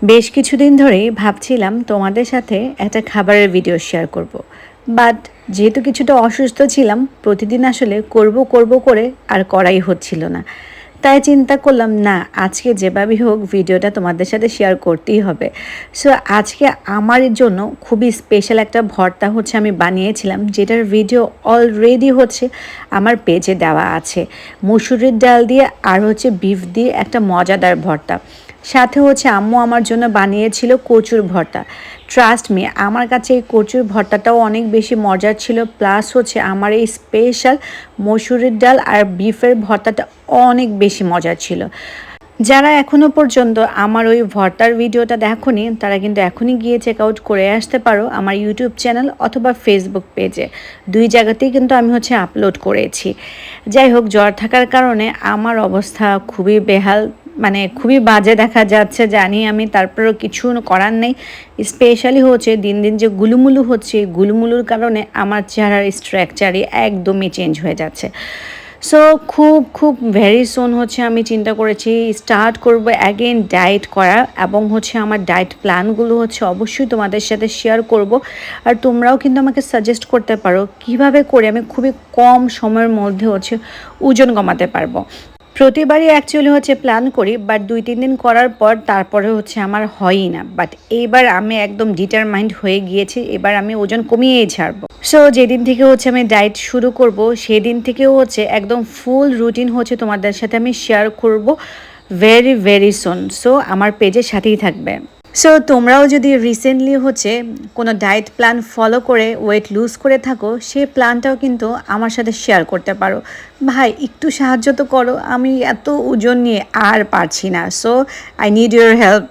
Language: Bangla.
বেশ কিছুদিন ধরেই ভাবছিলাম তোমাদের সাথে একটা খাবারের ভিডিও শেয়ার করব। বাট যেহেতু কিছুটা অসুস্থ ছিলাম, প্রতিদিন আসলে করব করব করে আর করাই হচ্ছিল না। তাই চিন্তা করলাম না, আজকে যেভাবেই হোক ভিডিওটা তোমাদের সাথে শেয়ার করতেই হবে। সো আজকে আমার জন্য খুবই স্পেশাল একটা ভর্তা হচ্ছে আমি বানিয়েছিলাম, যেটার ভিডিও অলরেডি হচ্ছে আমার পেজে দেওয়া আছে। মুসুরির ডাল দিয়ে আর হচ্ছে বিফ দিয়ে একটা মজাদার ভর্তা। সাথে হচ্ছে আম্মু আমার জন্য বানিয়েছিল কচুর ভর্তা। ট্রাস্ট মি, আমার কাছে এই কচুর ভর্তাটাও অনেক বেশি মজার ছিল, প্লাস হচ্ছে আমার এই স্পেশাল মসুরির ডাল আর বিফের ভর্তাটা অনেক বেশি মজার ছিল। যারা এখনও পর্যন্ত আমার ওই ভর্তার ভিডিওটা দেখোনি, তারা কিন্তু এখনই গিয়ে চেক আউট করে আসতে পারো আমার ইউটিউব চ্যানেল অথবা ফেসবুক পেজে। দুই জায়গাতেই কিন্তু আমি হচ্ছে আপলোড করেছি। যাই হোক, জ্বর থাকার কারণে আমার অবস্থা খুবই বেহাল, মানে খুবই বাজে দেখা যাচ্ছে জানি আমি, তারপরেও কিছু করার নেই। স্পেশালি হচ্ছে দিন দিন যে গুলুমুলু হচ্ছে, গুলুমুলুর কারণে আমার চেহারার স্ট্রাকচারই একদমই চেঞ্জ হয়ে যাচ্ছে। সো খুব খুব ভেরি সুন হচ্ছে আমি চিন্তা করেছি স্টার্ট করব অ্যাগেন ডায়েট করা, এবং হচ্ছে আমার ডায়েট প্ল্যানগুলো হচ্ছে অবশ্যই তোমাদের সাথে শেয়ার করব। আর তোমরাও কিন্তু আমাকে সাজেস্ট করতে পারো কীভাবে করে আমি খুবই কম সময়ের মধ্যে হচ্ছে ওজন কমাতে পারবো। প্রতিবারই অ্যাকচুয়ালি হচ্ছে প্ল্যান করি, বাট 2-3 দিন করার পর তারপরে হচ্ছে আমার হয়ই না। বাট এইবার আমি একদম ডিটারমাইন্ড হয়ে গিয়েছি, এবার আমি ওজন কমিয়েই ছাড়বো। সো যেদিন থেকে হচ্ছে আমি ডায়েট শুরু করব, সেদিন থেকেও হচ্ছে একদম ফুল রুটিন হচ্ছে তোমাদের সাথে আমি শেয়ার করব ভেরি ভেরি সুন। সো আমার পেজের সাথেই থাকবে। সো তোমরাও যদি রিসেন্টলি হচ্ছে কোনো ডায়েট প্ল্যান ফলো করে ওয়েট লুজ করে থাকো, সেই প্ল্যানটাও কিন্তু আমার সাথে শেয়ার করতে পারো। ভাই একটু সাহায্য তো করো, আমি এত ওজন নিয়ে আর পারছি না। So I need your help.